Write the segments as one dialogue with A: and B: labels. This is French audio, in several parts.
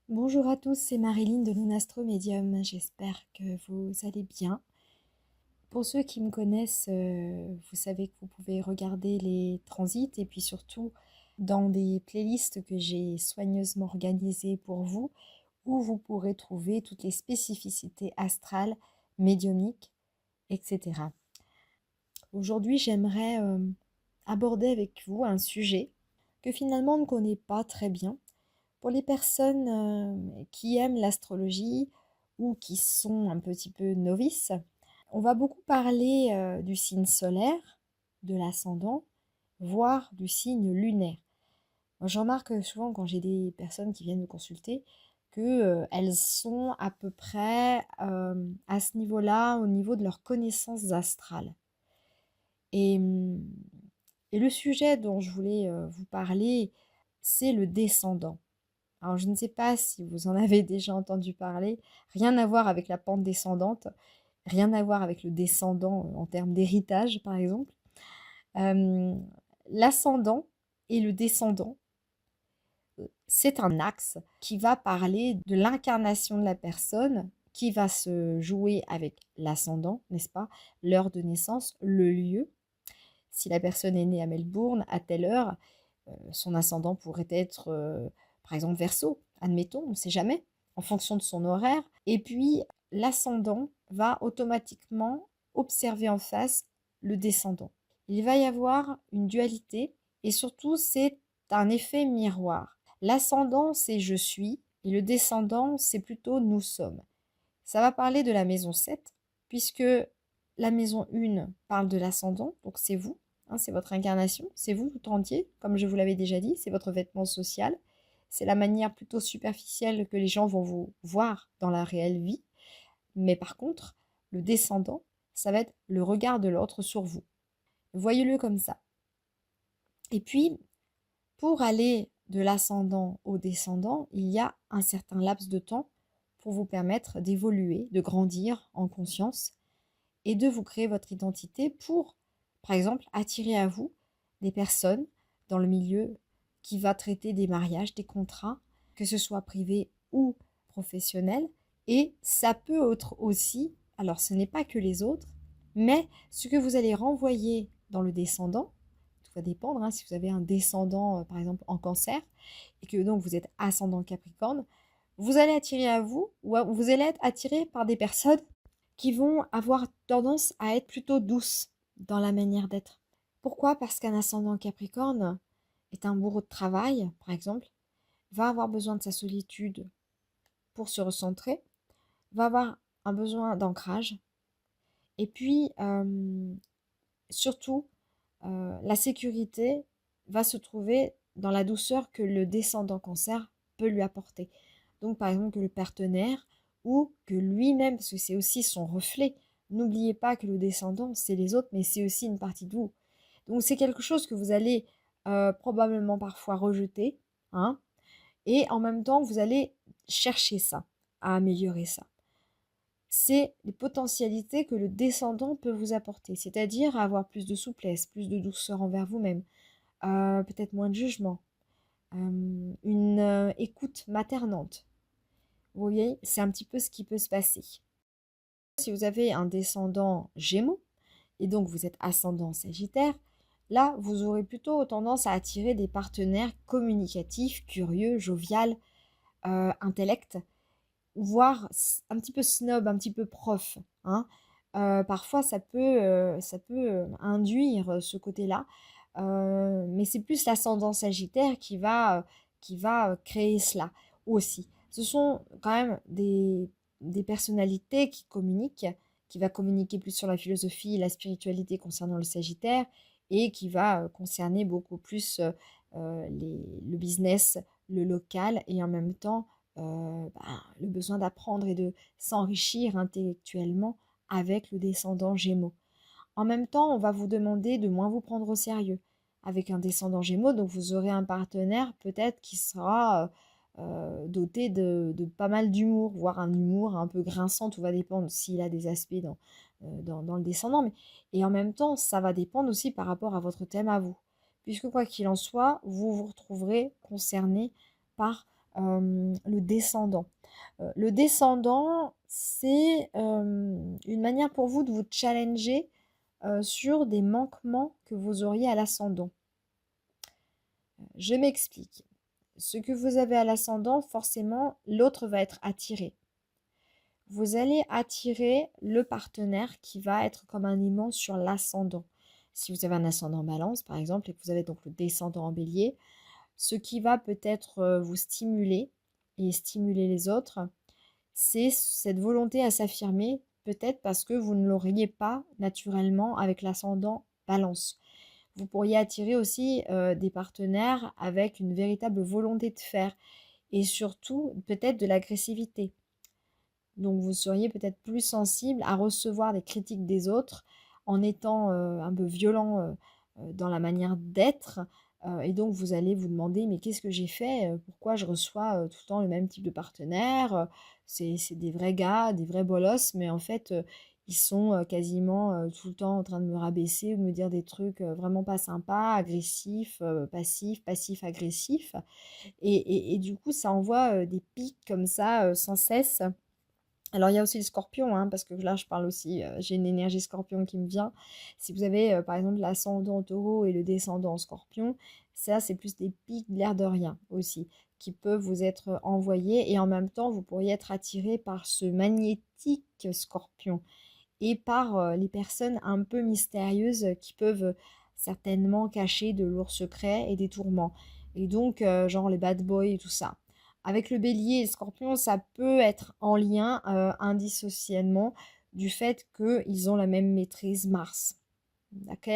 A: Bonjour à tous, c'est Marilyn de Lunastro Medium. J'espère que vous allez bien. Pour ceux qui me connaissent, vous savez que vous pouvez regarder les transits et puis surtout dans des playlists que j'ai soigneusement organisées pour vous, où vous pourrez trouver toutes les spécificités astrales, médiumniques, etc. Aujourd'hui, j'aimerais aborder avec vous un sujet que finalement on ne connaît pas très bien. Pour les personnes qui aiment l'astrologie ou qui sont un petit peu novices, on va beaucoup parler du signe solaire, de l'ascendant, voire du signe lunaire. Moi, je remarque souvent quand j'ai des personnes qui viennent me consulter que elles sont à peu près à ce niveau-là, au niveau de leurs connaissances astrales. Et, hum, et le sujet dont je voulais vous parler, c'est le descendant. Alors, je ne sais pas si vous en avez déjà entendu parler, rien à voir avec la pente descendante, rien à voir avec le descendant en termes d'héritage, par exemple. Euh, L'ascendant et le descendant, c'est un axe qui va parler de l'incarnation de la personne, qui va se jouer avec l'ascendant, n'est-ce pas? L'heure de naissance, le lieu. Si la personne est née à Melbourne, à telle heure, son ascendant pourrait être, par exemple, Verseau, admettons, on ne sait jamais, en fonction de son horaire. Et puis, l'ascendant va automatiquement observer en face le descendant. Il va y avoir une dualité et surtout, c'est un effet miroir. L'ascendant, c'est je suis et le descendant, c'est plutôt nous sommes. Ça va parler de la maison 7 puisque la maison 1 parle de l'ascendant, donc c'est vous, hein, c'est votre incarnation, c'est vous tout entier, comme je vous l'avais déjà dit, c'est votre vêtement social, c'est la manière plutôt superficielle que les gens vont vous voir dans la réelle vie, mais par contre, le descendant, ça va être le regard de l'autre sur vous. Voyez-le comme ça. Et puis, pour aller de l'ascendant au descendant, il y a un certain laps de temps pour vous permettre d'évoluer, de grandir en conscience et de vous créer votre identité pour, par exemple, attirer à vous des personnes dans le milieu qui va traiter des mariages, des contrats, que ce soit privé ou professionnel. Et ça peut être aussi, alors ce n'est pas que les autres, mais ce que vous allez renvoyer dans le descendant, tout va dépendre, hein, si vous avez un descendant, par exemple, en cancer, et que donc vous êtes ascendant capricorne, vous allez attirer à vous, ou vous allez être attiré par des personnes qui vont avoir tendance à être plutôt douces dans la manière d'être. Pourquoi? Parce qu'un ascendant capricorne est un bourreau de travail, par exemple, va avoir besoin de sa solitude pour se recentrer, va avoir un besoin d'ancrage, et puis surtout, la sécurité va se trouver dans la douceur que le descendant cancer peut lui apporter. Donc par exemple que le partenaire ou que lui-même, parce que c'est aussi son reflet. N'oubliez pas que le descendant, c'est les autres, mais c'est aussi une partie de vous. Donc c'est quelque chose que vous allez probablement parfois rejeter, hein, et en même temps, vous allez chercher ça, à améliorer ça. C'est les potentialités que le descendant peut vous apporter, c'est-à-dire avoir plus de souplesse, plus de douceur envers vous-même, peut-être moins de jugement, une écoute maternante. Vous voyez, c'est un petit peu ce qui peut se passer. Si vous avez un descendant Gémeaux, et donc vous êtes ascendant Sagittaire, là, vous aurez plutôt tendance à attirer des partenaires communicatifs, curieux, jovial, intellect, voire un petit peu snob, un petit peu prof, hein. Parfois, ça peut induire ce côté-là, mais c'est plus l'ascendant Sagittaire qui va créer cela aussi. Ce sont quand même des personnalités qui va communiquer plus sur la philosophie et la spiritualité concernant le Sagittaire et qui va concerner beaucoup plus le business, le local et en même temps le besoin d'apprendre et de s'enrichir intellectuellement avec le descendant Gémeaux. En même temps, on va vous demander de moins vous prendre au sérieux avec un descendant Gémeaux, donc vous aurez un partenaire peut-être qui sera doté de pas mal d'humour, voire un humour un peu grinçant, tout va dépendre s'il a des aspects dans le descendant, et en même temps, ça va dépendre aussi par rapport à votre thème à vous, puisque quoi qu'il en soit, vous vous retrouverez concerné par le descendant. Le descendant, c'est une manière pour vous de vous challenger sur des manquements que vous auriez à l'ascendant. Je m'explique. Ce que vous avez à l'ascendant, forcément, l'autre va être attiré. Vous allez attirer le partenaire qui va être comme un aimant sur l'ascendant. Si vous avez un ascendant balance, par exemple, et que vous avez donc le descendant en bélier, ce qui va peut-être vous stimuler et stimuler les autres, c'est cette volonté à s'affirmer, peut-être parce que vous ne l'auriez pas naturellement avec l'ascendant balance. Vous pourriez attirer aussi des partenaires avec une véritable volonté de faire et surtout peut-être de l'agressivité. Donc vous seriez peut-être plus sensible à recevoir des critiques des autres en étant un peu violent dans la manière d'être. Et donc vous allez vous demander, mais qu'est-ce que j'ai fait? Pourquoi je reçois tout le temps le même type de partenaire? C'est des vrais gars, des vrais bolosses, mais en fait, ils sont quasiment tout le temps en train de me rabaisser ou de me dire des trucs vraiment pas sympas, agressifs, passifs, passifs-agressifs. Et du coup, ça envoie des pics comme ça sans cesse. Alors, il y a aussi le scorpion, hein, parce que là, je parle aussi, j'ai une énergie scorpion qui me vient. Si vous avez, par exemple, l'ascendant taureau et le descendant en scorpion, ça, c'est plus des pics de l'air de rien aussi, qui peuvent vous être envoyés. Et en même temps, vous pourriez être attiré par ce magnétique scorpion et par les personnes un peu mystérieuses qui peuvent certainement cacher de lourds secrets et des tourments. Et donc, genre les bad boys et tout ça. Avec le bélier et le scorpion, ça peut être en lien indissociablement du fait qu'ils ont la même maîtrise Mars. Ok?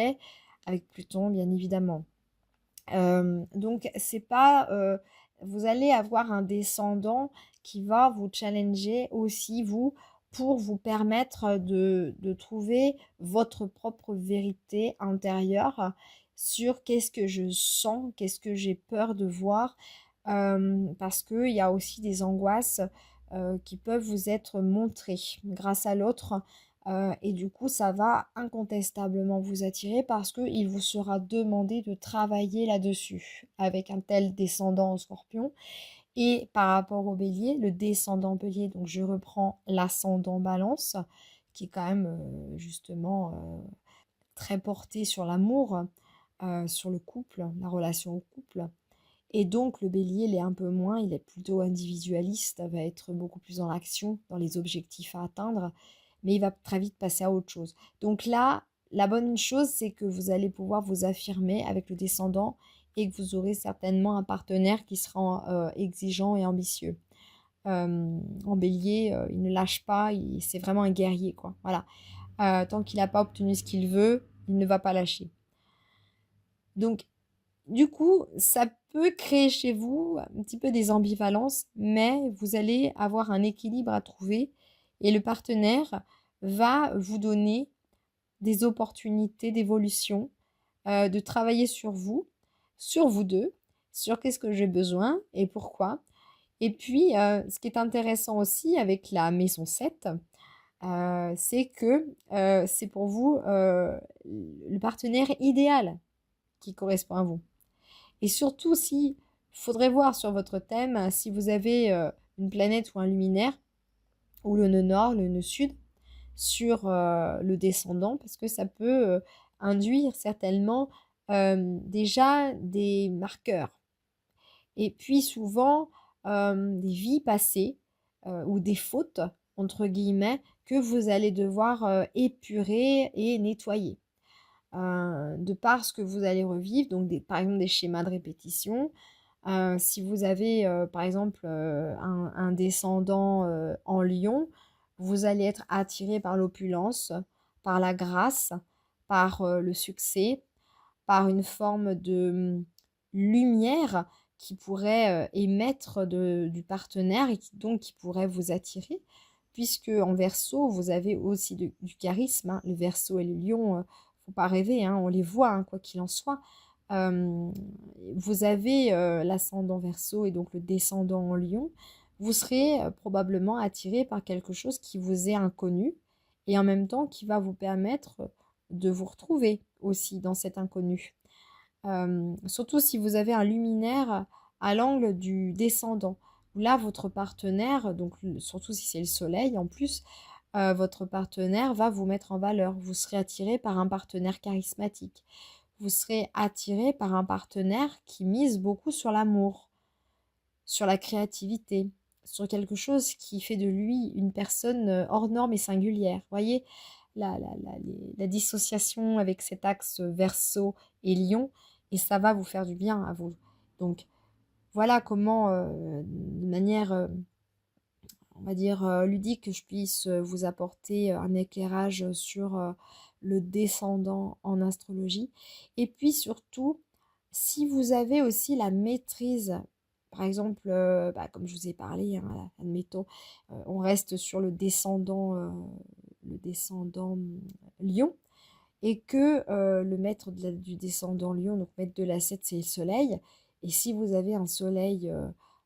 A: Avec Pluton, bien évidemment. Donc, c'est pas. Vous allez avoir un descendant qui va vous challenger aussi, vous, pour vous permettre de trouver votre propre vérité intérieure sur qu'est-ce que je sens, qu'est-ce que j'ai peur de voir, parce qu'il y a aussi des angoisses qui peuvent vous être montrées grâce à l'autre. Et du coup, ça va incontestablement vous attirer parce qu'il vous sera demandé de travailler là-dessus avec un tel descendant en scorpion. Et par rapport au bélier, le descendant bélier, donc je reprends l'ascendant balance, qui est quand même justement très porté sur l'amour, sur le couple, la relation au couple. Et donc le bélier l'est un peu moins, il est plutôt individualiste, va être beaucoup plus dans l'action, dans les objectifs à atteindre, mais il va très vite passer à autre chose. Donc là, la bonne chose, c'est que vous allez pouvoir vous affirmer avec le descendant et que vous aurez certainement un partenaire qui sera exigeant et ambitieux. En bélier, il ne lâche pas, c'est vraiment un guerrier, quoi. Voilà. Tant qu'il n'a pas obtenu ce qu'il veut, il ne va pas lâcher. Donc, du coup, ça peut créer chez vous un petit peu des ambivalences, mais vous allez avoir un équilibre à trouver et le partenaire va vous donner des opportunités d'évolution, de travailler sur vous deux, sur qu'est-ce que j'ai besoin et pourquoi. Et puis, ce qui est intéressant aussi avec la maison 7, c'est que c'est pour vous le partenaire idéal qui correspond à vous. Et surtout, si faudrait voir sur votre thème si vous avez une planète ou un luminaire, ou le nœud nord, le nœud sud, sur le descendant, parce que ça peut induire certainement déjà des marqueurs. Et puis souvent des vies passées ou des fautes, entre guillemets, que vous allez devoir épurer et nettoyer. De par ce que vous allez revivre, donc par exemple des schémas de répétition. Si vous avez par exemple un descendant en lion, vous allez être attiré par l'opulence, par la grâce, par le succès, par une forme de lumière qui pourrait émettre du partenaire et donc qui pourrait vous attirer. Puisque en Verseau, vous avez aussi du charisme. Hein. Le Verseau et le lion, faut pas rêver, hein, on les voit, hein, quoi qu'il en soit. Vous avez l'ascendant Verseau et donc le descendant en lion. Vous serez probablement attiré par quelque chose qui vous est inconnu et en même temps qui va vous permettre de vous retrouver aussi dans cet inconnu. Surtout si vous avez un luminaire à l'angle du descendant. où là, votre partenaire, donc surtout si c'est le soleil en plus, votre partenaire va vous mettre en valeur. Vous serez attiré par un partenaire charismatique. Vous serez attiré par un partenaire qui mise beaucoup sur l'amour, sur la créativité, sur quelque chose qui fait de lui une personne hors norme et singulière. Vous voyez, la dissociation avec cet axe Verseau et Lion, et ça va vous faire du bien à vous. Donc, voilà comment, de manière, on va dire, ludique, que je puisse vous apporter un éclairage sur le descendant en astrologie. Et puis surtout, si vous avez aussi la maîtrise, par exemple, comme je vous ai parlé, hein, admettons, on reste sur le descendant lion, et que le maître du descendant lion, donc maître de l'ascète, c'est le soleil. Et si vous avez un soleil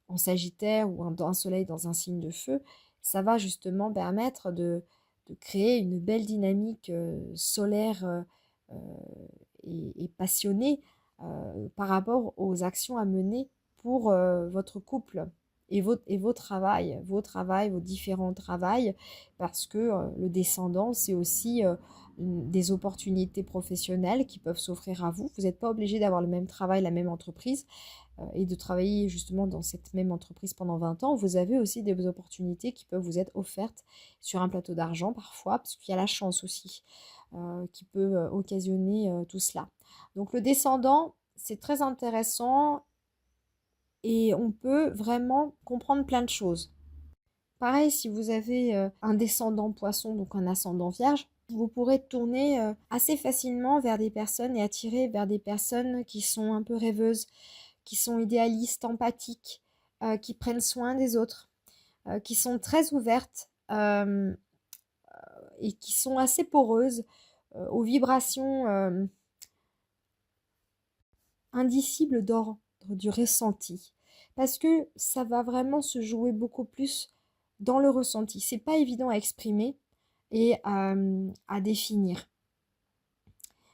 A: en Sagittaire ou un soleil dans un signe de feu, ça va justement permettre de créer une belle dynamique solaire et passionnée par rapport aux actions à mener pour votre couple et vos travails, vos différents travails, parce que le descendant, c'est aussi des opportunités professionnelles qui peuvent s'offrir à vous. Vous n'êtes pas obligé d'avoir le même travail, la même entreprise et de travailler justement dans cette même entreprise pendant 20 ans. Vous avez aussi des opportunités qui peuvent vous être offertes sur un plateau d'argent parfois, parce qu'il y a la chance aussi qui peut occasionner tout cela. Donc le descendant, c'est très intéressant et on peut vraiment comprendre plein de choses. Pareil, si vous avez un descendant poisson, donc un ascendant vierge, vous pourrez tourner assez facilement vers des personnes et attirer vers des personnes qui sont un peu rêveuses, qui sont idéalistes, empathiques, qui prennent soin des autres, qui sont très ouvertes et qui sont assez poreuses aux vibrations indicibles d'ordre du ressenti. Parce que ça va vraiment se jouer beaucoup plus dans le ressenti. C'est pas évident à exprimer et à définir.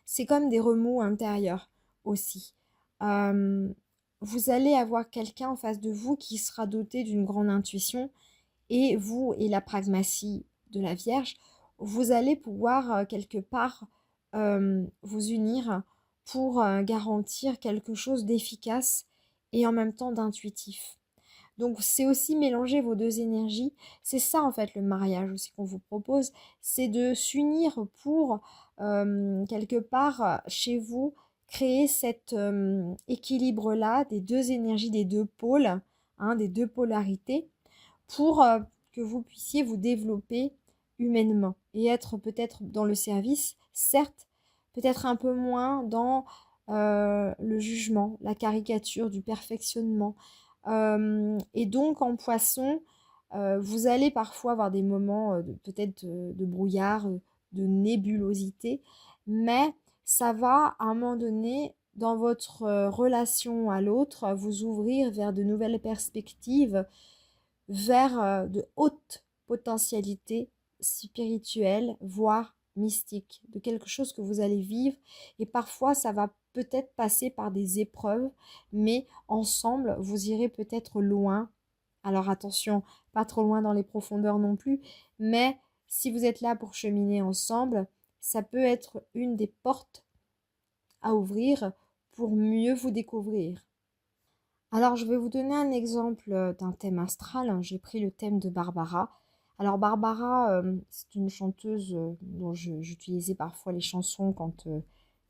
A: C'est comme des remous intérieurs aussi. Vous allez avoir quelqu'un en face de vous qui sera doté d'une grande intuition et vous et la pragmatie de la Vierge, vous allez pouvoir quelque part vous unir pour garantir quelque chose d'efficace et en même temps d'intuitif. Donc c'est aussi mélanger vos deux énergies. C'est ça en fait le mariage aussi qu'on vous propose, c'est de s'unir pour quelque part chez vous créer cet équilibre-là des deux énergies, des deux pôles, hein, des deux polarités, pour que vous puissiez vous développer humainement et être peut-être dans le service, certes, peut-être un peu moins dans le jugement, la caricature du perfectionnement. Et donc en poisson, vous allez parfois avoir des moments peut-être de brouillard, de nébulosité, mais ça va à un moment donné dans votre relation à l'autre vous ouvrir vers de nouvelles perspectives, vers de hautes potentialités spirituelles, voire mystiques, de quelque chose que vous allez vivre. Et parfois, ça va peut-être passer par des épreuves, mais ensemble, vous irez peut-être loin. Alors attention, pas trop loin dans les profondeurs non plus, mais si vous êtes là pour cheminer ensemble, ça peut être une des portes à ouvrir pour mieux vous découvrir. Alors, je vais vous donner un exemple d'un thème astral. J'ai pris le thème de Barbara. Alors, Barbara, c'est une chanteuse dont j'utilisais parfois les chansons quand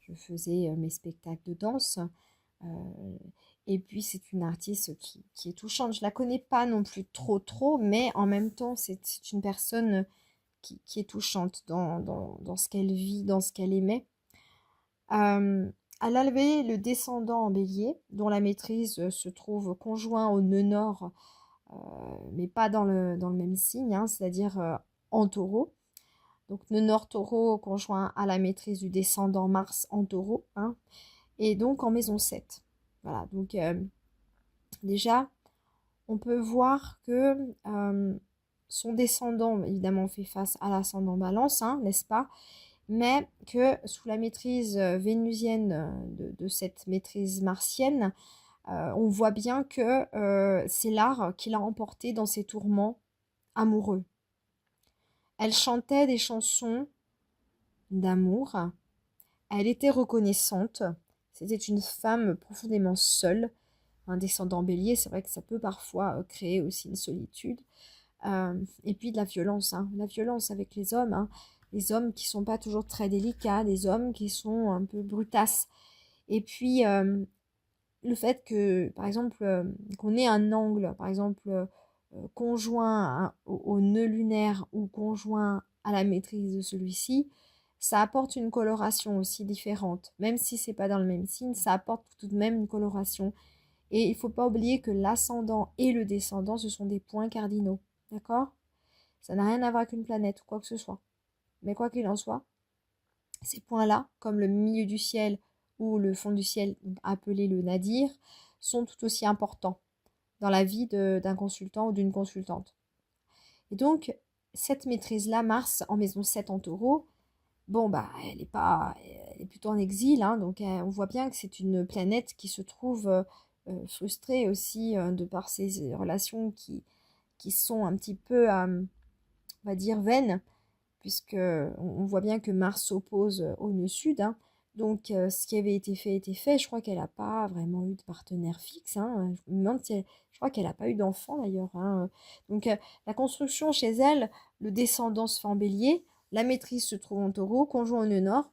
A: je faisais mes spectacles de danse. Euh, et puis, c'est une artiste qui est touchante. Je la connais pas non plus trop, mais en même temps, c'est une personne qui est touchante dans ce qu'elle vit, dans ce qu'elle aimait. Elle a levé le descendant en bélier, dont la maîtrise se trouve conjoint au nœud nord, mais pas dans le même signe, hein, c'est-à-dire en taureau. Donc nœud nord taureau conjoint à la maîtrise du descendant Mars en taureau, hein, et donc en maison 7. Voilà, donc déjà, on peut voir que son descendant, évidemment, fait face à l'ascendant balance, hein, n'est-ce pas? Mais que sous la maîtrise vénusienne de cette maîtrise martienne, On voit bien que c'est l'art qui l'a emporté dans ses tourments amoureux. Elle chantait des chansons d'amour, elle était reconnaissante, c'était une femme profondément seule. Un descendant bélier, c'est vrai que ça peut parfois créer aussi une solitude. Et puis de la violence avec les hommes, hein. Les hommes qui sont pas toujours très délicats, des hommes qui sont un peu brutasses. Et puis le fait que, par exemple, qu'on ait un angle, par exemple, conjoint au nœud lunaire ou conjoint à la maîtrise de celui-ci, ça apporte une coloration aussi différente. Même si c'est pas dans le même signe, ça apporte tout de même une coloration. Et il ne faut pas oublier que l'ascendant et le descendant, ce sont des points cardinaux. D'accord? Ça n'a rien à voir avec une planète ou quoi que ce soit. Mais quoi qu'il en soit, ces points-là, comme le milieu du ciel ou le fond du ciel, appelé le nadir, sont tout aussi importants dans la vie d'un consultant ou d'une consultante. Et donc, cette maîtrise-là, Mars en maison 7 en taureau, bon, bah, elle est plutôt en exil, hein, donc on voit bien que c'est une planète qui se trouve frustrée aussi de par ses relations qui sont un petit peu, on va dire, vaines, puisque on voit bien que Mars s'oppose au nœud sud, hein. Donc ce qui avait été fait était fait. Je crois qu'elle n'a pas vraiment eu de partenaire fixe, hein. Je me demande si je crois qu'elle n'a pas eu d'enfant d'ailleurs, hein. Donc la construction chez elle, le descendant se fait en bélier, la maîtrise se trouve en taureau, conjoint au nœud nord.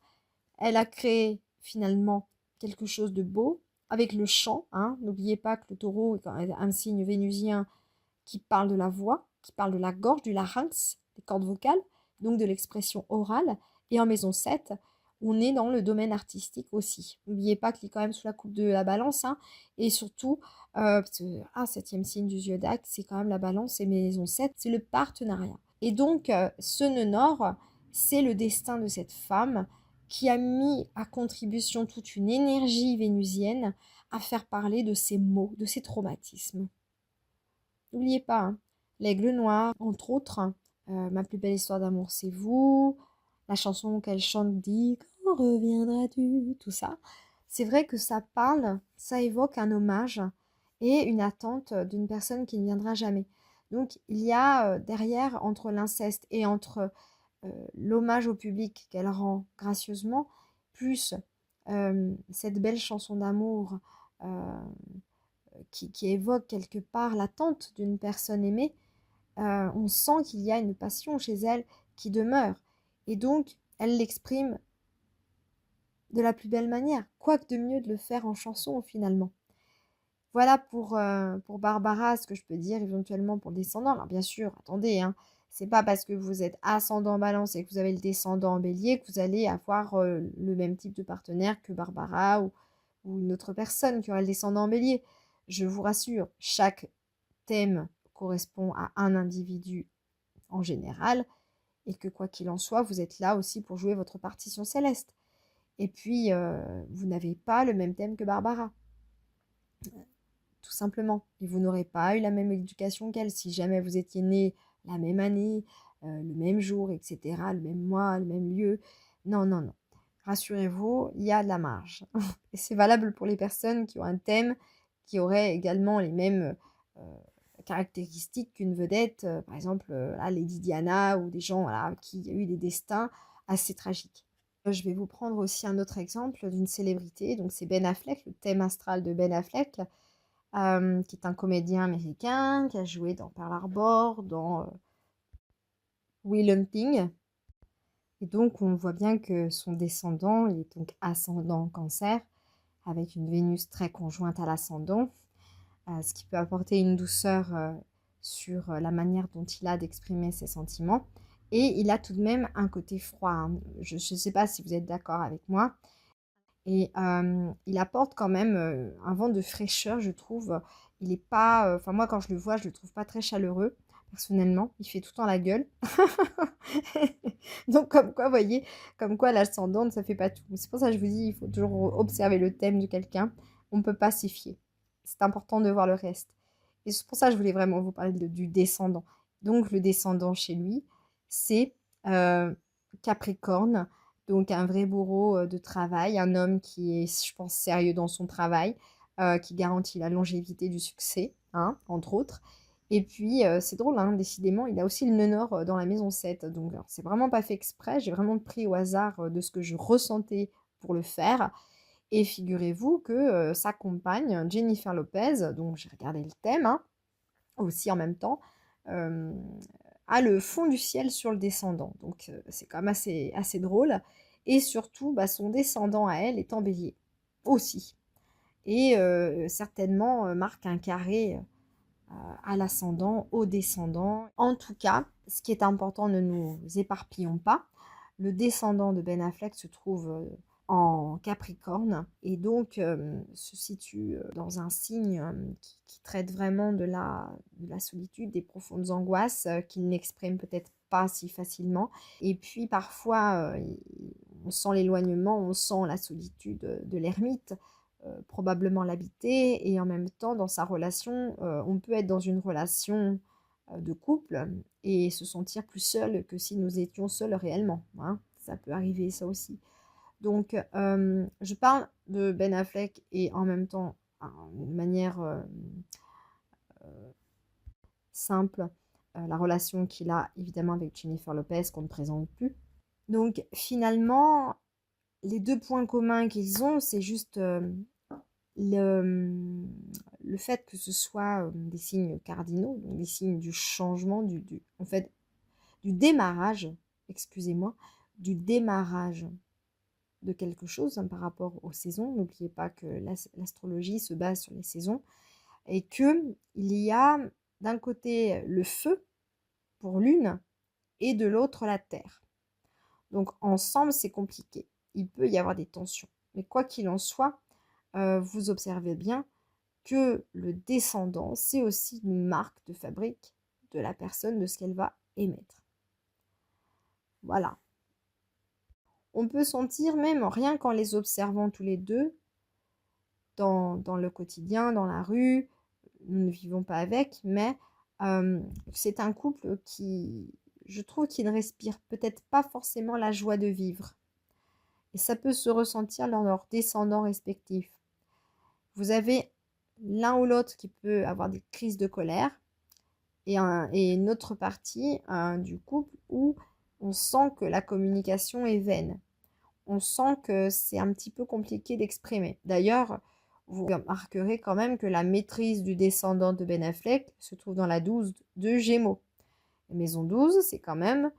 A: Elle a créé finalement quelque chose de beau avec le chant, hein. N'oubliez pas que le taureau est un signe vénusien qui parle de la voix, qui parle de la gorge, du larynx, des cordes vocales, donc de l'expression orale. Et en maison 7, on est dans le domaine artistique aussi. N'oubliez pas qu'il est quand même sous la coupe de la balance, hein. Et surtout, septième signe du zodiaque, c'est quand même la balance, et maison 7, c'est le partenariat. Et donc, ce nœud nord, c'est le destin de cette femme qui a mis à contribution toute une énergie vénusienne à faire parler de ses maux, de ses traumatismes. N'oubliez pas, hein, l'aigle noir, entre autres, ma plus belle histoire d'amour, c'est vous, la chanson qu'elle chante dit quand reviendras-tu, tout ça. C'est vrai que ça parle, ça évoque un hommage et une attente d'une personne qui ne viendra jamais. Donc il y a derrière, entre l'inceste et entre l'hommage au public qu'elle rend gracieusement, plus cette belle chanson d'amour qui évoque quelque part l'attente d'une personne aimée, on sent qu'il y a une passion chez elle qui demeure. Et donc, elle l'exprime de la plus belle manière. Quoi que de mieux de le faire en chanson, finalement. Voilà pour Barbara, ce que je peux dire éventuellement pour le descendant. Alors, bien sûr, attendez, hein, c'est pas parce que vous êtes ascendant balance et que vous avez le descendant en bélier que vous allez avoir le même type de partenaire que Barbara ou une autre personne qui aura le descendant en bélier. Je vous rassure, chaque thème correspond à un individu en général, et que quoi qu'il en soit, vous êtes là aussi pour jouer votre partition céleste. Et puis, vous n'avez pas le même thème que Barbara, tout simplement. Et vous n'aurez pas eu la même éducation qu'elle. Si jamais vous étiez nés la même année, le même jour, etc., le même mois, le même lieu, non, non, non. Rassurez-vous, il y a de la marge. Et c'est valable pour les personnes qui ont un thème qui aurait également les mêmes caractéristiques qu'une vedette, par exemple Lady Diana ou des gens voilà, qui ont eu des destins assez tragiques. Je vais vous prendre aussi un autre exemple d'une célébrité, donc c'est Ben Affleck, le thème astral de Ben Affleck, qui est un comédien américain, qui a joué dans Pearl Harbor, dans Will Hunting. Et donc on voit bien que son descendant, il est donc ascendant cancer, avec une Vénus très conjointe à l'ascendant, ce qui peut apporter une douceur sur la manière dont il a d'exprimer ses sentiments. Et il a tout de même un côté froid, hein. Je ne sais pas si vous êtes d'accord avec moi. Et il apporte quand même un vent de fraîcheur, je trouve. Il est pas... Enfin, moi, quand je le vois, je le trouve pas très chaleureux, personnellement. Il fait tout le temps la gueule. Donc, comme quoi, vous voyez, comme quoi l'ascendante, ça fait pas tout. C'est pour ça que je vous dis, il faut toujours observer le thème de quelqu'un. On ne peut pas s'y fier. C'est important de voir le reste. Et c'est pour ça que je voulais vraiment vous parler du descendant. Donc, le descendant chez lui, c'est Capricorne. Donc un vrai bourreau de travail, un homme qui est, je pense, sérieux dans son travail, qui garantit la longévité du succès, hein, entre autres. Et puis, c'est drôle, hein, décidément, il a aussi le nœud nord dans la maison 7. Donc, c'est vraiment pas fait exprès. J'ai vraiment pris au hasard de ce que je ressentais pour le faire. Et figurez-vous que sa compagne, Jennifer Lopez, donc j'ai regardé le thème, hein, aussi en même temps, euh, a le fond du ciel sur le descendant. Donc, c'est quand même assez drôle. Et surtout, bah, son descendant à elle est en bélier aussi. Et certainement marque un carré à l'ascendant, au descendant. En tout cas, ce qui est important, ne nous éparpillons pas. Le descendant de Ben Affleck se trouve en Capricorne et donc se situe dans un signe qui traite vraiment de la solitude, des profondes angoisses qu'il n'exprime peut-être pas si facilement. Et puis parfois, on sent l'éloignement, on sent la solitude de l'ermite. Probablement l'habiter et en même temps dans sa relation, on peut être dans une relation de couple et se sentir plus seul que si nous étions seuls réellement, hein. Ça peut arriver ça aussi. Donc je parle de Ben Affleck et en même temps d'une manière simple, la relation qu'il a évidemment avec Jennifer Lopez qu'on ne présente plus. Donc finalement, les deux points communs qu'ils ont, c'est juste le fait que ce soit des signes cardinaux, donc des signes du changement, en fait, du démarrage, excusez-moi, du démarrage de quelque chose, hein, par rapport aux saisons. N'oubliez pas que l'astrologie se base sur les saisons et qu'il y a d'un côté le feu pour l'une et de l'autre la terre. Donc ensemble, c'est compliqué. Il peut y avoir des tensions. Mais quoi qu'il en soit, vous observez bien que le descendant, c'est aussi une marque de fabrique de la personne, de ce qu'elle va émettre. Voilà. On peut sentir même, rien qu'en les observant tous les deux, dans le quotidien, dans la rue, nous ne vivons pas avec, mais c'est un couple qui, je trouve, qui ne respire peut-être pas forcément la joie de vivre. Et ça peut se ressentir dans leurs descendants respectifs. Vous avez l'un ou l'autre qui peut avoir des crises de colère et une autre partie du couple où on sent que la communication est vaine. On sent que c'est un petit peu compliqué d'exprimer. D'ailleurs, vous remarquerez quand même que la maîtrise du descendant de Ben Affleck se trouve dans la 12 de Gémeaux. La maison 12, c'est quand même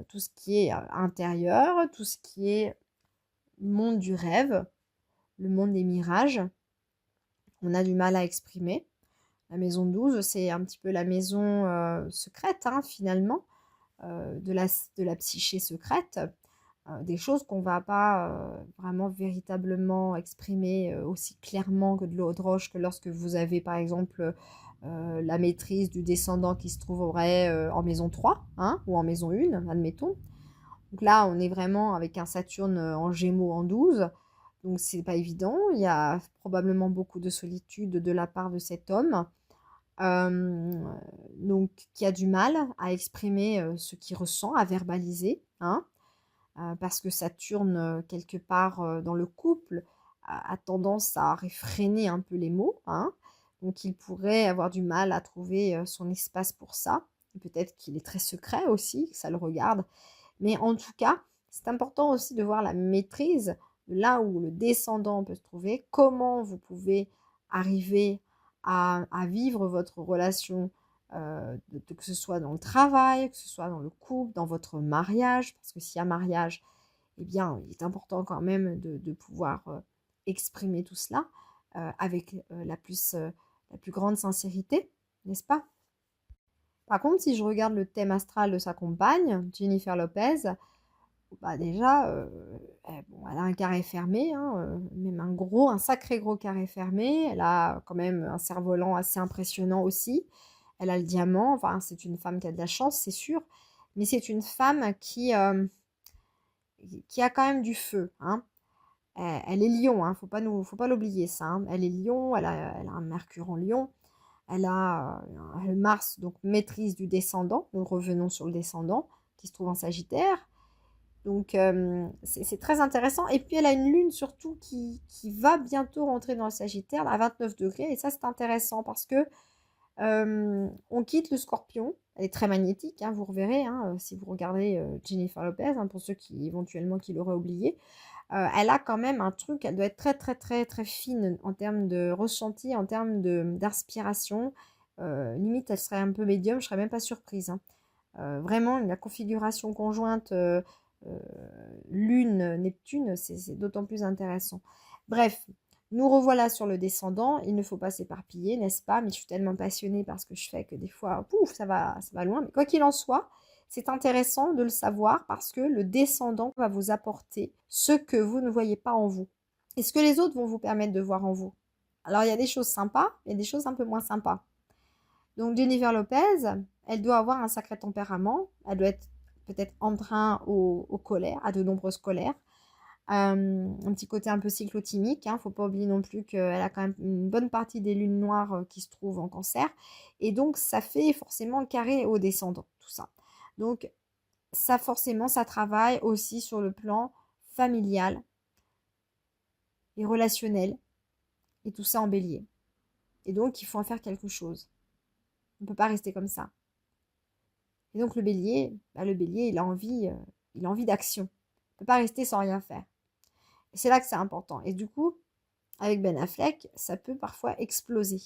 A: tout ce qui est intérieur, tout ce qui est monde du rêve, le monde des mirages. On a du mal à exprimer. La maison 12, c'est un petit peu la maison secrète, hein, finalement, de la psyché secrète. Des choses qu'on ne va pas vraiment véritablement exprimer aussi clairement que de l'eau de roche, que lorsque vous avez par exemple la maîtrise du descendant qui se trouverait en maison 3, hein, ou en maison 1, admettons. Donc là, on est vraiment avec un Saturne en Gémeaux en 12, donc c'est pas évident. Il y a probablement beaucoup de solitude de la part de cet homme, donc qui a du mal à exprimer ce qu'il ressent, à verbaliser, hein. Parce que Saturne, quelque part dans le couple, a tendance à réfréner un peu les mots, hein. Donc il pourrait avoir du mal à trouver son espace pour ça. Peut-être qu'il est très secret aussi, que ça le regarde. Mais en tout cas, c'est important aussi de voir la maîtrise de là où le descendant peut se trouver, comment vous pouvez arriver à vivre votre relation, que ce soit dans le travail, que ce soit dans le couple, dans votre mariage, parce que s'il y a mariage, eh bien, il est important quand même de pouvoir exprimer tout cela avec la plus grande sincérité, n'est-ce pas? Par contre, si je regarde le thème astral de sa compagne, Jennifer Lopez, bah déjà, elle a un carré fermé, hein, même un sacré gros carré fermé. Elle a quand même un cerf-volant assez impressionnant aussi. Elle a le diamant, enfin, c'est une femme qui a de la chance, c'est sûr. Mais c'est une femme qui a quand même du feu, hein. Elle est lion, hein, faut pas l'oublier ça, hein. Elle est lion, elle a un Mercure en lion. Elle a le Mars, donc maîtrise du descendant. Nous revenons sur le descendant qui se trouve en Sagittaire. Donc, c'est très intéressant. Et puis, elle a une lune surtout qui va bientôt rentrer dans le Sagittaire à 29 degrés. Et ça, c'est intéressant parce que on quitte le Scorpion. Elle est très magnétique, hein, vous reverrez, hein, si vous regardez Jennifer Lopez, hein, pour ceux qui éventuellement qui l'auraient oublié. Elle a quand même un truc, elle doit être très très très très fine en termes de ressenti, en termes d'inspiration. Limite, elle serait un peu médium, je serais même pas surprise, hein. Vraiment, la configuration conjointe euh, Lune-Neptune, c'est d'autant plus intéressant. Bref, nous revoilà sur le descendant. Il ne faut pas s'éparpiller, n'est-ce pas? Mais je suis tellement passionnée par ce que je fais que des fois, pouf, ça va loin. Mais quoi qu'il en soit, c'est intéressant de le savoir parce que le descendant va vous apporter ce que vous ne voyez pas en vous et ce que les autres vont vous permettre de voir en vous. Alors, il y a des choses sympas, il y a des choses un peu moins sympas. Donc Jennifer Lopez, elle doit avoir un sacré tempérament. Elle doit être peut-être emprunt aux colères, à de nombreuses colères. Un petit côté un peu cyclotimique. Hein. Faut pas oublier non plus qu'elle a quand même une bonne partie des lunes noires qui se trouvent en cancer. Et donc ça fait forcément carré au descendant, tout ça. Donc ça forcément, ça travaille aussi sur le plan familial et relationnel. Et tout ça en bélier. Et donc il faut en faire quelque chose. On ne peut pas rester comme ça. Et donc le bélier, il a envie d'action. Il ne peut pas rester sans rien faire. Et c'est là que c'est important. Et du coup, avec Ben Affleck, ça peut parfois exploser.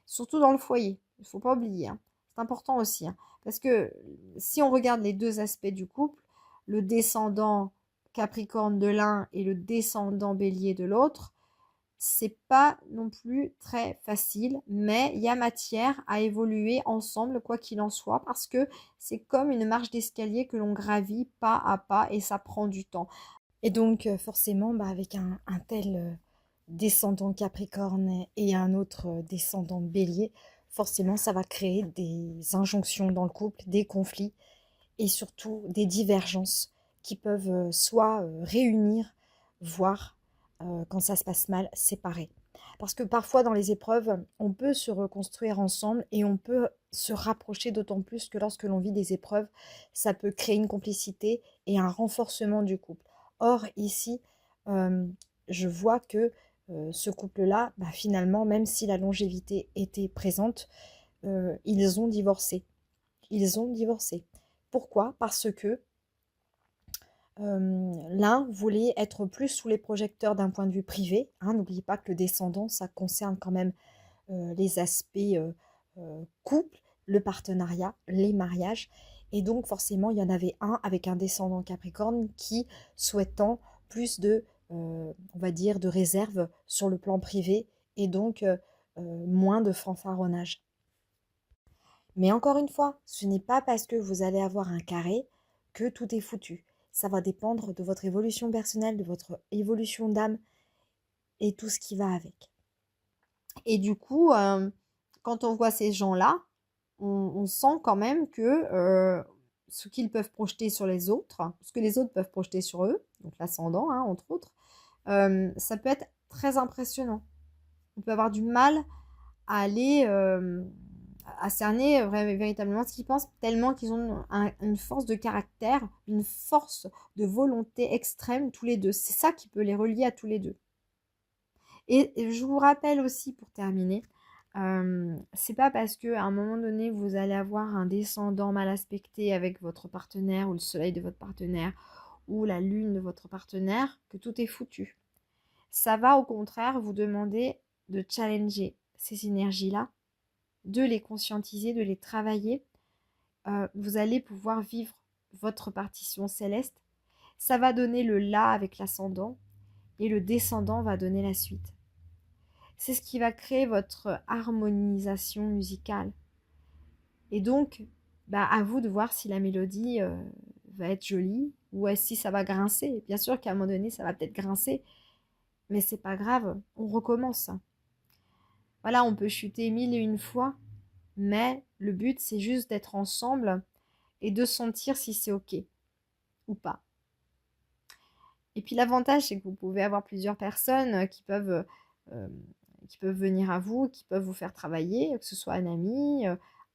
A: Surtout dans le foyer. Il ne faut pas oublier, hein. C'est important aussi, hein. Parce que si on regarde les deux aspects du couple, le descendant Capricorne de l'un et le descendant Bélier de l'autre, c'est pas non plus très facile, mais il y a matière à évoluer ensemble, quoi qu'il en soit, parce que c'est comme une marche d'escalier que l'on gravit pas à pas et ça prend du temps. Et donc, forcément, bah, avec un tel descendant Capricorne et un autre descendant Bélier, forcément, ça va créer des injonctions dans le couple, des conflits et surtout des divergences qui peuvent soit réunir, voire, quand ça se passe mal, séparer. Parce que parfois dans les épreuves, on peut se reconstruire ensemble et on peut se rapprocher d'autant plus que lorsque l'on vit des épreuves, ça peut créer une complicité et un renforcement du couple. Or ici, euh, je vois que ce couple-là, bah, finalement, même si la longévité était présente, ils ont divorcé. Ils ont divorcé. Pourquoi? Parce que l'un voulait être plus sous les projecteurs d'un point de vue privé. Hein, n'oubliez pas que le descendant, ça concerne quand même les aspects couple, le partenariat, les mariages. Et donc forcément, il y en avait un avec un descendant Capricorne qui souhaitant plus de, on va dire, de réserve sur le plan privé et donc moins de fanfaronnage. Mais encore une fois, ce n'est pas parce que vous allez avoir un carré que tout est foutu. Ça va dépendre de votre évolution personnelle, de votre évolution d'âme et tout ce qui va avec. Et du coup, quand on voit ces gens-là, on sent quand même que ce qu'ils peuvent projeter sur les autres, ce que les autres peuvent projeter sur eux, donc l'ascendant, hein, entre autres, ça peut être très impressionnant. On peut avoir du mal à aller à cerner véritablement ce qu'ils pensent, tellement qu'ils ont une force de caractère, une force de volonté extrême tous les deux. C'est ça qui peut les relier à tous les deux. Et je vous rappelle aussi pour terminer, c'est pas parce que à un moment donné vous allez avoir un descendant mal aspecté avec votre partenaire ou le soleil de votre partenaire ou la lune de votre partenaire que tout est foutu. Ça va au contraire vous demander de challenger ces énergies-là, de les conscientiser, de les travailler. Vous allez pouvoir vivre votre partition céleste. Ça va donner le là avec l'ascendant et le descendant va donner la suite. C'est ce qui va créer votre harmonisation musicale. Et donc, bah, à vous de voir si la mélodie va être jolie ou si ça va grincer. Bien sûr qu'à un moment donné, ça va peut-être grincer, mais c'est pas grave, on recommence. Voilà, on peut chuter 1001 fois, mais le but, c'est juste d'être ensemble et de sentir si c'est OK ou pas. Et puis l'avantage, c'est que vous pouvez avoir plusieurs personnes euh, qui peuvent venir à vous, qui peuvent vous faire travailler, que ce soit un ami,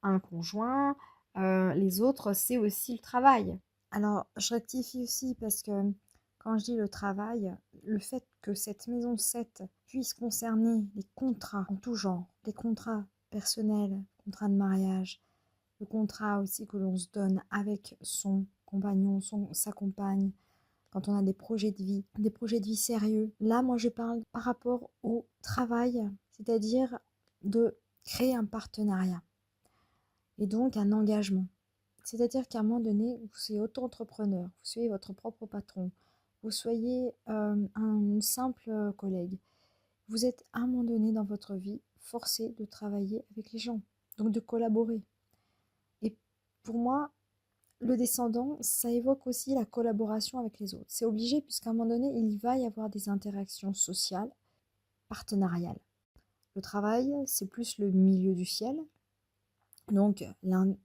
A: un conjoint. Les autres, c'est aussi le travail. Alors, je rectifie aussi parce que quand je dis le travail, le fait que cette maison 7 puisse concerner les contrats en tout genre, les contrats personnels, contrats de mariage, le contrat aussi que l'on se donne avec son compagnon, sa compagne, quand on a des projets de vie sérieux. Là, moi, je parle par rapport au travail, c'est-à-dire de créer un partenariat et donc un engagement. C'est-à-dire qu'à un moment donné, vous soyez auto-entrepreneur, vous soyez votre propre patron, vous soyez un simple collègue, vous êtes à un moment donné dans votre vie forcé de travailler avec les gens, donc de collaborer. Et pour moi, le descendant, ça évoque aussi la collaboration avec les autres. C'est obligé puisqu'à un moment donné, il va y avoir des interactions sociales, partenariales. Le travail, c'est plus le milieu du ciel. Donc,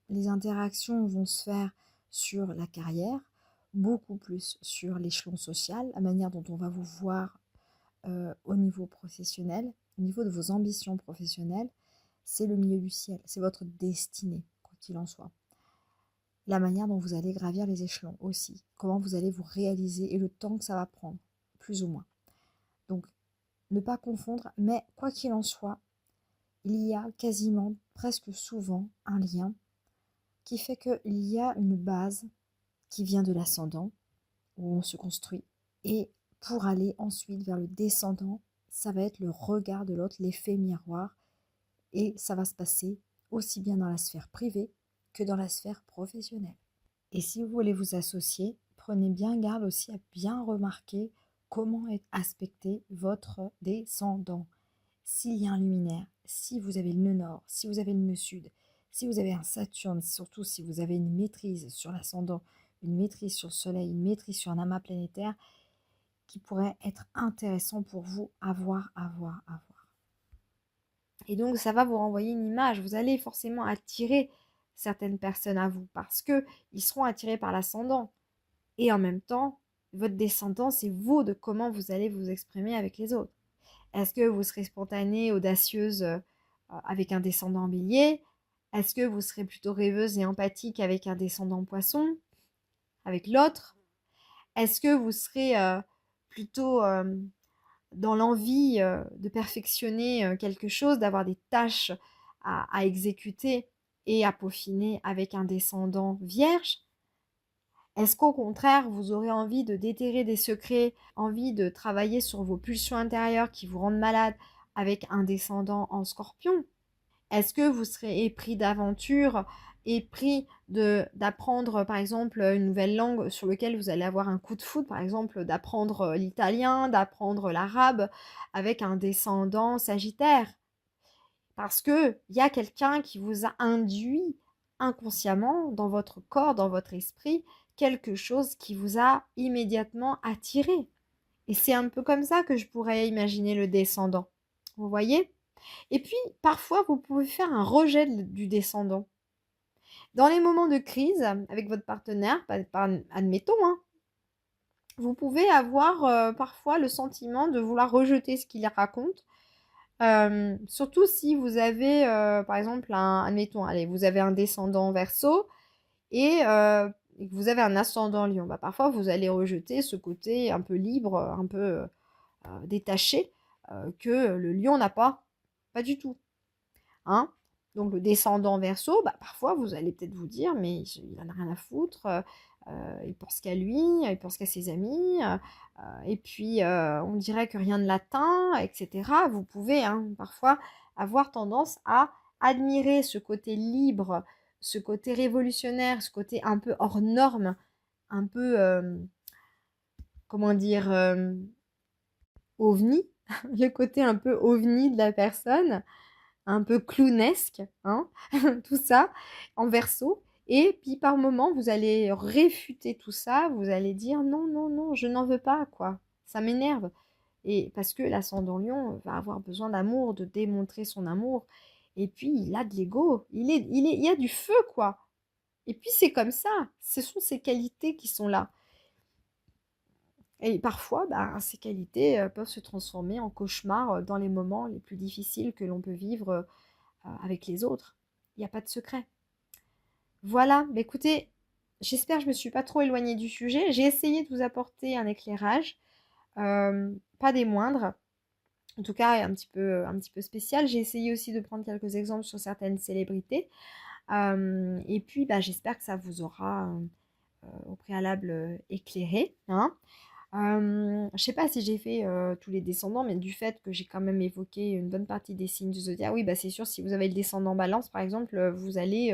A: les interactions vont se faire sur la carrière, beaucoup plus sur l'échelon social, la manière dont on va vous voir au niveau professionnel, au niveau de vos ambitions professionnelles. C'est le milieu du ciel, c'est votre destinée, quoi qu'il en soit. La manière dont vous allez gravir les échelons aussi, comment vous allez vous réaliser et le temps que ça va prendre, plus ou moins. Donc, ne pas confondre, mais quoi qu'il en soit, il y a quasiment, presque souvent, un lien qui fait qu'il y a une base qui vient de l'ascendant, où on se construit, et pour aller ensuite vers le descendant, ça va être le regard de l'autre, l'effet miroir, et ça va se passer aussi bien dans la sphère privée que dans la sphère professionnelle. Et si vous voulez vous associer, prenez bien garde aussi à bien remarquer comment est aspecté votre descendant. S'il y a un luminaire, si vous avez le nœud nord, si vous avez le nœud sud, si vous avez un Saturne, surtout si vous avez une maîtrise sur l'ascendant, une maîtrise sur le soleil, une maîtrise sur un amas planétaire, qui pourrait être intéressant pour vous à voir. Et donc, ça va vous renvoyer une image. Vous allez forcément attirer certaines personnes à vous parce qu'ils seront attirés par l'ascendant. Et en même temps, votre descendant, c'est vous de comment vous allez vous exprimer avec les autres. Est-ce que vous serez spontanée, audacieuse avec un descendant bélier? Est-ce que vous serez plutôt rêveuse et empathique avec un descendant poisson? Avec l'autre? Est-ce que vous serez plutôt dans l'envie de perfectionner quelque chose, d'avoir des tâches à exécuter et à peaufiner avec un descendant vierge? Est-ce qu'au contraire, vous aurez envie de déterrer des secrets, envie de travailler sur vos pulsions intérieures qui vous rendent malade avec un descendant en scorpion? Est-ce que vous serez épris d'aventure, épris d'apprendre par exemple une nouvelle langue sur laquelle vous allez avoir un coup de foudre, par exemple d'apprendre l'italien, d'apprendre l'arabe avec un descendant sagittaire? Parce qu'il y a quelqu'un qui vous a induit inconsciemment dans votre corps, dans votre esprit, quelque chose qui vous a immédiatement attiré. Et c'est un peu comme ça que je pourrais imaginer le descendant. Vous voyez? Et puis, parfois, vous pouvez faire un rejet du descendant. Dans les moments de crise avec votre partenaire, admettons, hein, vous pouvez avoir parfois le sentiment de vouloir rejeter ce qu'il raconte. Surtout si vous avez, par exemple, admettons, allez, vous avez un descendant Verseau et que vous avez un ascendant Lion. Bah, parfois, vous allez rejeter ce côté un peu libre, un peu détaché que le Lion n'a pas. Pas du tout. Hein. Donc le descendant Verseau, bah, parfois vous allez peut-être vous dire, mais il en a rien à foutre, il pense qu'à lui, il pense qu'à ses amis, et puis on dirait que rien ne l'atteint, etc. Vous pouvez parfois avoir tendance à admirer ce côté libre, ce côté révolutionnaire, ce côté un peu hors norme, un peu, comment dire, ovni, le côté un peu ovni de la personne, un peu clownesque, hein, tout ça, en verso. Et puis par moment, vous allez réfuter tout ça, vous allez dire non, non, non, je n'en veux pas, quoi. Ça m'énerve. Et parce que l'ascendant lion va avoir besoin d'amour, de démontrer son amour. Et puis il a de l'ego, il y a du feu, quoi. Et puis c'est comme ça, ce sont ces qualités qui sont là. Et parfois, ces qualités peuvent se transformer en cauchemar dans les moments les plus difficiles que l'on peut vivre avec les autres. Il n'y a pas de secret. Voilà, écoutez, J'espère que je ne me suis pas trop éloignée du sujet. J'ai essayé de vous apporter un éclairage, pas des moindres, en tout cas un petit peu spécial. J'ai essayé aussi de prendre quelques exemples sur certaines célébrités. Et puis, bah, j'espère que ça vous aura au préalable éclairé, hein. Je sais pas si j'ai fait tous les descendants, mais du fait que j'ai quand même évoqué une bonne partie des signes du zodiaque, oui, bah c'est sûr, si vous avez le descendant balance, par exemple, vous allez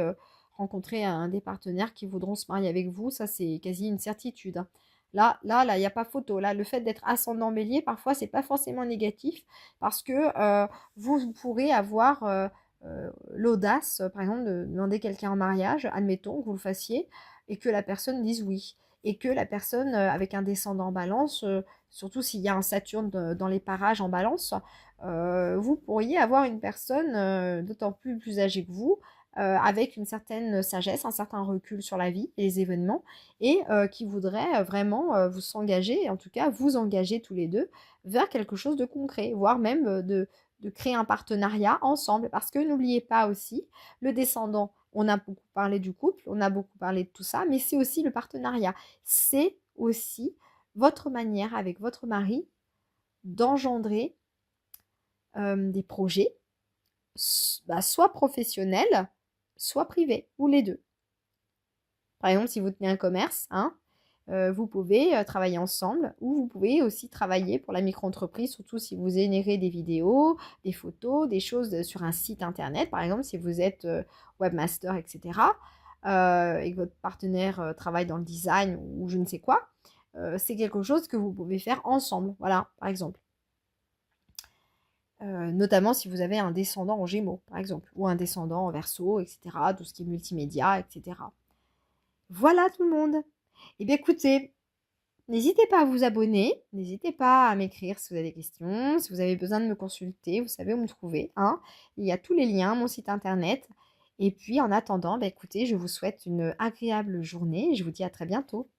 A: rencontrer un des partenaires qui voudront se marier avec vous. Ça, c'est quasi une certitude, hein. Là, il n'y a pas photo. Là, le fait d'être ascendant bélier, parfois, c'est pas forcément négatif parce que vous pourrez avoir l'audace, par exemple, de demander quelqu'un en mariage, admettons que vous le fassiez, et que la personne dise oui et que la personne avec un descendant en balance, surtout s'il y a un Saturne dans les parages en balance, vous pourriez avoir une personne d'autant plus âgée que vous, avec une certaine sagesse, un certain recul sur la vie et les événements, et qui voudrait vraiment vous s'engager, en tout cas vous engager tous les deux vers quelque chose de concret, voire même de créer un partenariat ensemble. Parce que n'oubliez pas aussi, le descendant, on a beaucoup parlé du couple, on a beaucoup parlé de tout ça, mais c'est aussi le partenariat. C'est aussi votre manière avec votre mari d'engendrer des projets, soit professionnels, soit privés, ou les deux. Par exemple, si vous tenez un commerce, hein, vous pouvez travailler ensemble, ou vous pouvez aussi travailler pour la micro-entreprise, surtout si vous générez des vidéos, des photos, des choses sur un site internet, par exemple, si vous êtes webmaster, etc., et que votre partenaire travaille dans le design ou je ne sais quoi, c'est quelque chose que vous pouvez faire ensemble, voilà, par exemple. Notamment si vous avez un descendant en Gémeaux, par exemple, ou un descendant en Verseau, etc., tout ce qui est multimédia, etc. Voilà tout le monde. Eh bien écoutez, n'hésitez pas à vous abonner, n'hésitez pas à m'écrire si vous avez des questions, si vous avez besoin de me consulter, vous savez où me trouver, hein. Il y a tous les liens, mon site internet. Et puis en attendant, bah, écoutez, je vous souhaite une agréable journée et je vous dis à très bientôt.